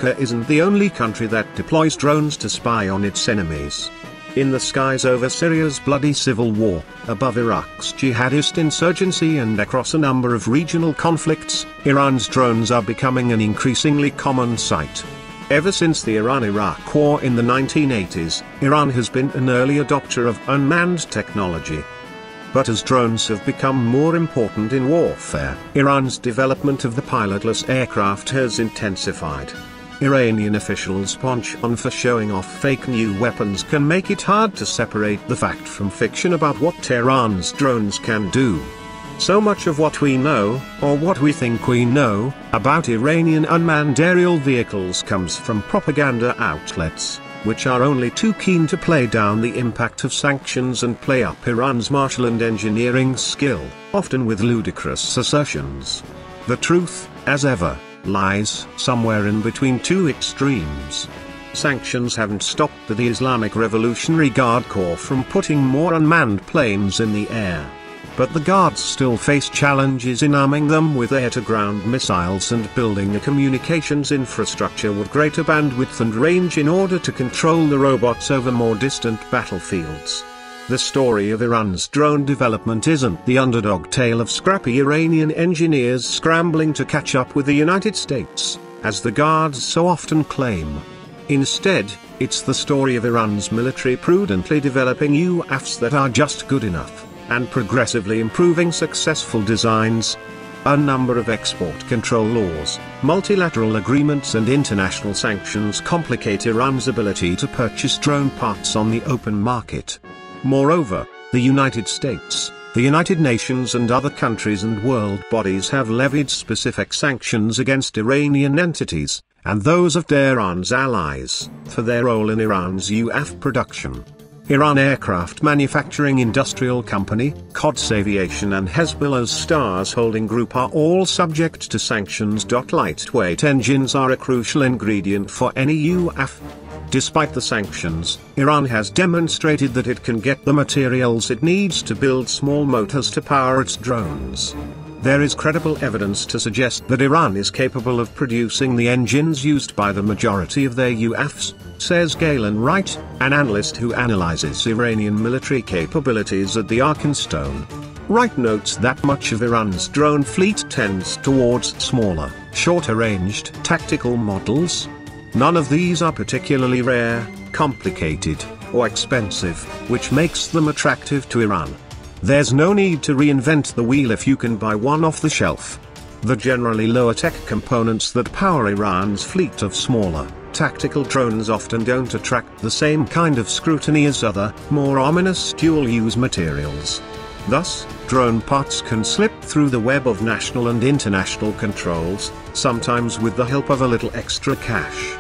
America isn't the only country that deploys drones to spy on its enemies. In the skies over Syria's bloody civil war, above Iraq's jihadist insurgency and across a number of regional conflicts, Iran's drones are becoming an increasingly common sight. Ever since the Iran-Iraq War in the 1980s, Iran has been an early adopter of unmanned technology. But as drones have become more important in warfare, Iran's development of the pilotless aircraft has intensified. Iranian officials' penchant for showing off fake new weapons can make it hard to separate the fact from fiction about what Tehran's drones can do. So much of what we know, or what we think we know, about Iranian unmanned aerial vehicles comes from propaganda outlets, which are only too keen to play down the impact of sanctions and play up Iran's martial and engineering skill, often with ludicrous assertions. The truth, as ever, lies somewhere in between two extremes. Sanctions haven't stopped the Islamic Revolutionary Guard Corps from putting more unmanned planes in the air. But the guards still face challenges in arming them with air-to-ground missiles and building a communications infrastructure with greater bandwidth and range in order to control the robots over more distant battlefields. The story of Iran's drone development isn't the underdog tale of scrappy Iranian engineers scrambling to catch up with the United States, as the guards so often claim. Instead, it's the story of Iran's military prudently developing UAVs that are just good enough, and progressively improving successful designs. A number of export control laws, multilateral agreements and international sanctions complicate Iran's ability to purchase drone parts on the open market. Moreover, the United States, the United Nations and other countries and world bodies have levied specific sanctions against Iranian entities, and those of Tehran's allies, for their role in Iran's UAV production. Iran Aircraft Manufacturing Industrial Company, Quds Aviation and Hezbollah's Stars Holding Group are all subject to sanctions. Lightweight engines are a crucial ingredient for any UAV. Despite the sanctions, Iran has demonstrated that it can get the materials it needs to build small motors to power its drones. There is credible evidence to suggest that Iran is capable of producing the engines used by the majority of their UAVs, says Galen Wright, an analyst who analyzes Iranian military capabilities at the Arkenstone. Wright notes that much of Iran's drone fleet tends towards smaller, shorter-ranged tactical models. None of these are particularly rare, complicated, or expensive, which makes them attractive to Iran. There's no need to reinvent the wheel if you can buy one off the shelf. The generally lower-tech components that power Iran's fleet of smaller, tactical drones often don't attract the same kind of scrutiny as other, more ominous dual-use materials. Thus, drone parts can slip through the web of national and international controls, sometimes with the help of a little extra cash.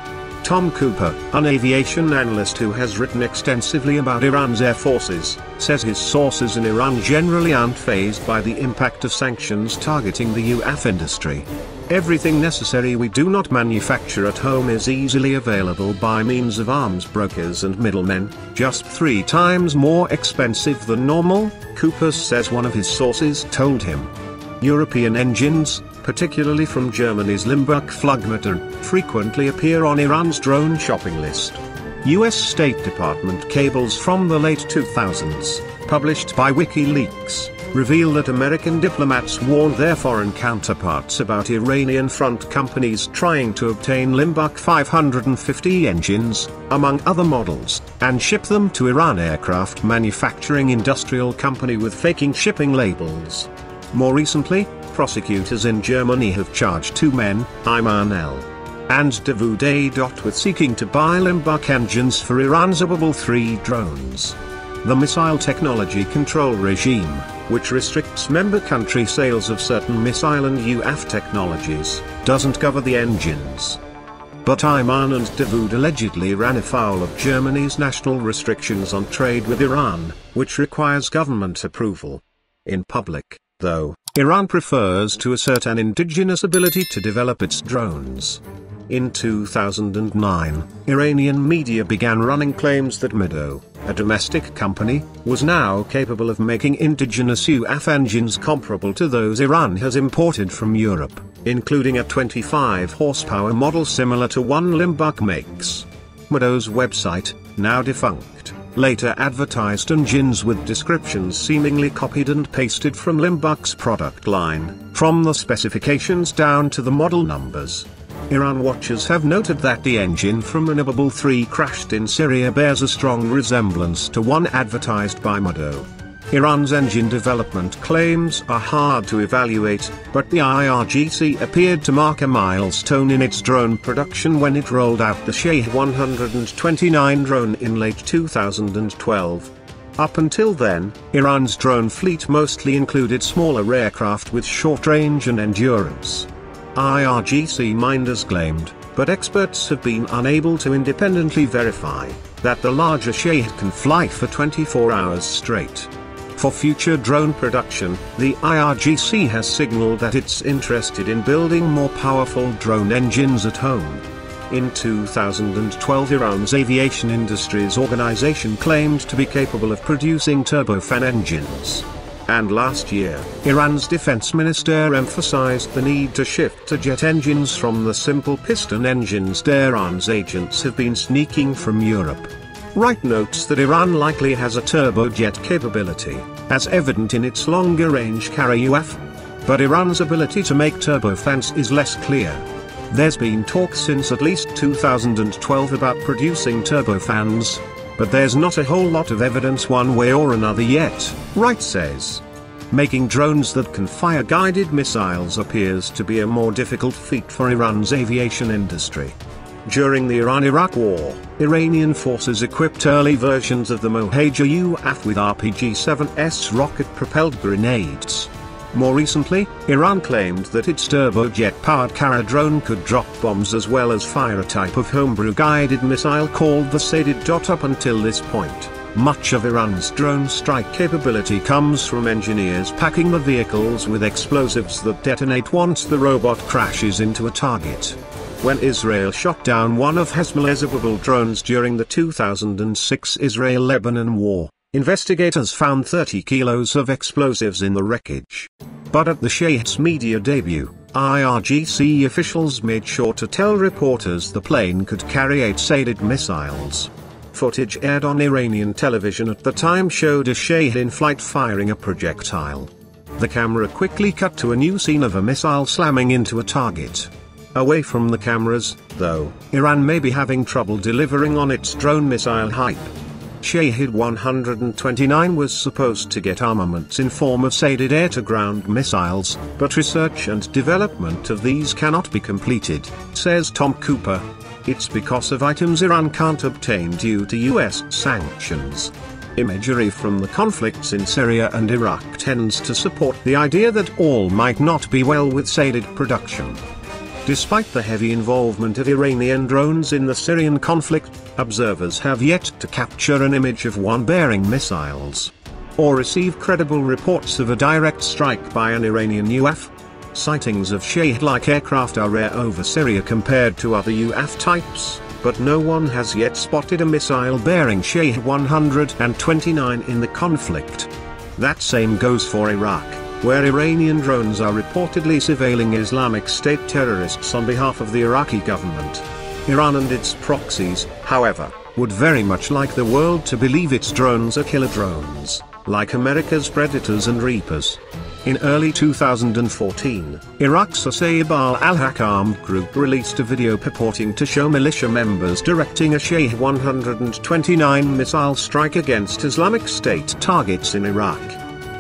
Tom Cooper, an aviation analyst who has written extensively about Iran's air forces, says his sources in Iran generally aren't fazed by the impact of sanctions targeting the UAV industry. Everything necessary we do not manufacture at home is easily available by means of arms brokers and middlemen, just 3 times more expensive than normal, Cooper says one of his sources told him. European engines, particularly from Germany's Limburg Flugmotor, frequently appear on Iran's drone shopping list. US State Department cables from the late 2000s, published by WikiLeaks, reveal that American diplomats warned their foreign counterparts about Iranian front companies trying to obtain Limburg 550 engines, among other models, and ship them to Iran Aircraft Manufacturing Industrial Company with faking shipping labels. More recently, prosecutors in Germany have charged 2 men, Ayman L. and Davud A. with seeking to buy Limburg engines for Iran's Babel 3 drones. The Missile Technology Control Regime, which restricts member country sales of certain missile and UAV technologies, doesn't cover the engines. But Ayman and Davud allegedly ran afoul of Germany's national restrictions on trade with Iran, which requires government approval. In public, though, Iran prefers to assert an indigenous ability to develop its drones. In 2009, Iranian media began running claims that Mido, a domestic company, was now capable of making indigenous UAV engines comparable to those Iran has imported from Europe. including a 25 horsepower model similar to one Limbach makes. Meadow's website, now defunct, later advertised engines with descriptions seemingly copied and pasted from Limbach's product line, from the specifications down to the model numbers. Iran watchers have noted that the engine from Anubable 3 crashed in Syria bears a strong resemblance to one advertised by Meadow. Iran's engine development claims are hard to evaluate, but the IRGC appeared to mark a milestone in its drone production when it rolled out the Shahed 129 drone in late 2012. Up until then, Iran's drone fleet mostly included smaller aircraft with short range and endurance. IRGC minders claimed, but experts have been unable to independently verify, that the larger Shahed can fly for 24 hours straight. For future drone production, the IRGC has signaled that it's interested in building more powerful drone engines at home. In 2012, Iran's Aviation Industries Organization claimed to be capable of producing turbofan engines. And last year, Iran's defense minister emphasized the need to shift to jet engines from the simple piston engines Iran's agents have been sneaking from Europe. Wright notes that Iran likely has a turbojet capability, as evident in its longer-range Kara UAV. But Iran's ability to make turbofans is less clear. There's been talk since at least 2012 about producing turbofans, but there's not a whole lot of evidence one way or another yet, Wright says. Making drones that can fire guided missiles appears to be a more difficult feat for Iran's aviation industry. During the Iran-Iraq War, Iranian forces equipped early versions of the Mohajer UAV with RPG-7S rocket-propelled grenades. More recently, Iran claimed that its turbojet-powered Kara drone could drop bombs as well as fire a type of homebrew guided missile called the Sadid. Up until this point, much of Iran's drone strike capability comes from engineers packing the vehicles with explosives that detonate once the robot crashes into a target. When Israel shot down one of Hezbollah's Anubable drones during the 2006 Israel-Lebanon war, investigators found 30 kilos of explosives in the wreckage. But at the Shahed's media debut, IRGC officials made sure to tell reporters the plane could carry 8 Sadid missiles. Footage aired on Iranian television at the time showed a Shahed in flight firing a projectile. The camera quickly cut to a new scene of a missile slamming into a target. Away from the cameras, though, Iran may be having trouble delivering on its drone missile hype. Shahed 129 was supposed to get armaments in form of Sadid air-to-ground missiles, but research and development of these cannot be completed, says Tom Cooper. It's because of items Iran can't obtain due to US sanctions. Imagery from the conflicts in Syria and Iraq tends to support the idea that all might not be well with Sadid production. Despite the heavy involvement of Iranian drones in the Syrian conflict, observers have yet to capture an image of one bearing missiles, or receive credible reports of a direct strike by an Iranian UAV. Sightings of Shahed-like aircraft are rare over Syria compared to other UAV types, but no one has yet spotted a missile bearing Shahed 129 in the conflict. That same goes for Iraq, where Iranian drones are reportedly surveilling Islamic State terrorists on behalf of the Iraqi government. Iran and its proxies, however, would very much like the world to believe its drones are killer drones, like America's Predators and Reapers. In early 2014, Iraq's Sayyid al-Haq armed group released a video purporting to show militia members directing a Shahed 129 missile strike against Islamic State targets in Iraq.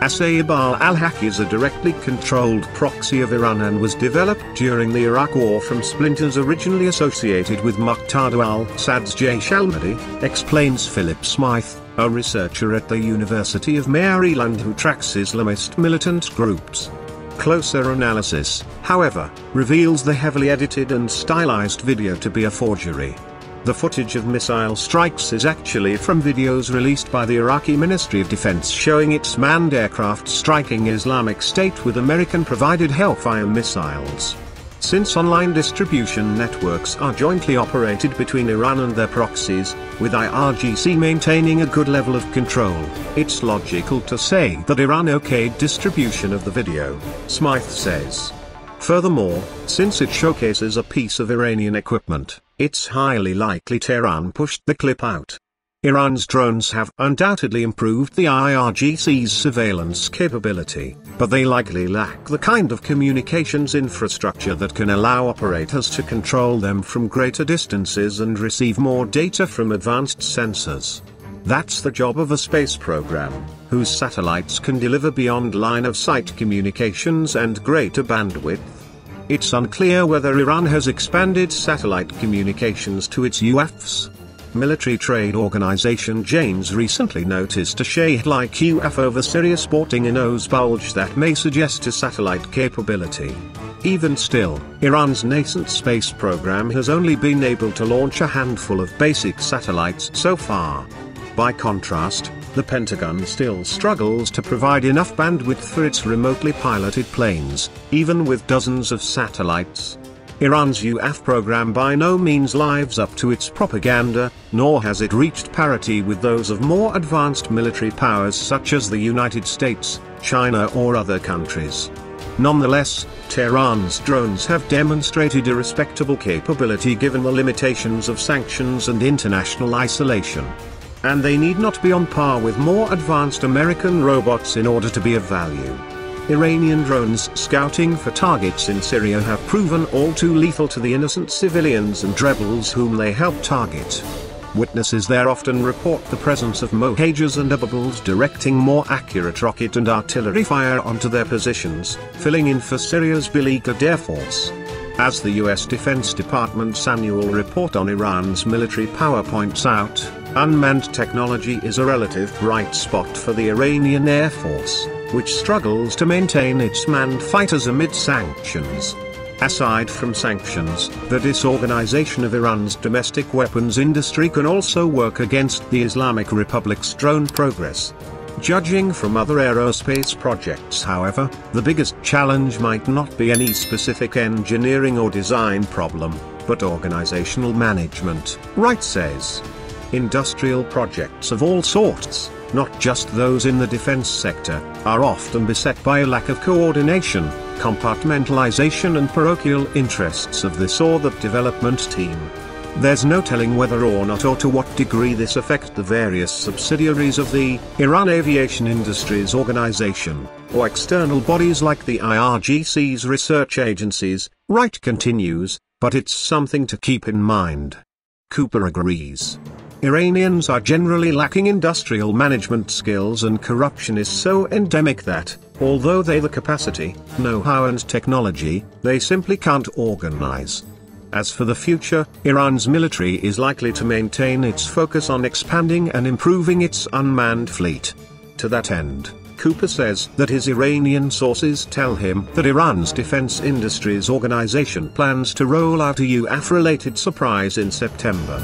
Sayyid al-Haq is a directly controlled proxy of Iran and was developed during the Iraq War from splinters originally associated with Muqtada al-Sad's Jaysh al-Mahdi, explains Philip Smythe, a researcher at the University of Maryland who tracks Islamist militant groups. Closer analysis, however, reveals the heavily edited and stylized video to be a forgery. The footage of missile strikes is actually from videos released by the Iraqi Ministry of Defense showing its manned aircraft striking Islamic State with American-provided Hellfire missiles. Since online distribution networks are jointly operated between Iran and their proxies, with IRGC maintaining a good level of control, it's logical to say that Iran okayed distribution of the video, Smythe says. Furthermore, since it showcases a piece of Iranian equipment, it's highly likely Tehran pushed the clip out. Iran's drones have undoubtedly improved the IRGC's surveillance capability, but they likely lack the kind of communications infrastructure that can allow operators to control them from greater distances and receive more data from advanced sensors. That's the job of a space program, whose satellites can deliver beyond line-of-sight communications and greater bandwidth. It's unclear whether Iran has expanded satellite communications to its UAVs. Military trade organization JANES recently noticed a shade-like UAV over Syria sporting a nose bulge that may suggest a satellite capability. Even still, Iran's nascent space program has only been able to launch a handful of basic satellites so far. By contrast, the Pentagon still struggles to provide enough bandwidth for its remotely piloted planes, even with dozens of satellites. Iran's UAV program by no means lives up to its propaganda, nor has it reached parity with those of more advanced military powers such as the United States, China or other countries. Nonetheless, Tehran's drones have demonstrated a respectable capability given the limitations of sanctions and international isolation. And they need not be on par with more advanced American robots in order to be of value. Iranian drones scouting for targets in Syria have proven all too lethal to the innocent civilians and rebels whom they help target. Witnesses there often report the presence of Mohajes and Abables directing more accurate rocket and artillery fire onto their positions, filling in for Syria's beleaguered air force. As the US Defense Department's annual report on Iran's military power points out, unmanned technology is a relative bright spot for the Iranian Air Force, which struggles to maintain its manned fighters amid sanctions. Aside from sanctions, the disorganization of Iran's domestic weapons industry can also work against the Islamic Republic's drone progress. Judging from other aerospace projects, however, the biggest challenge might not be any specific engineering or design problem, but organizational management, Wright says. Industrial projects of all sorts, not just those in the defense sector, are often beset by a lack of coordination, compartmentalization and parochial interests of this or that development team. There's no telling whether or not or to what degree this affects the various subsidiaries of the Iran Aviation Industries Organization, or external bodies like the IRGC's research agencies, Wright continues, but it's something to keep in mind. Cooper agrees. Iranians are generally lacking industrial management skills and corruption is so endemic that, although they have the capacity, know-how and technology, they simply can't organize. As for the future, Iran's military is likely to maintain its focus on expanding and improving its unmanned fleet. To that end, Cooper says that his Iranian sources tell him that Iran's Defense Industries Organization plans to roll out a UAV-related surprise in September.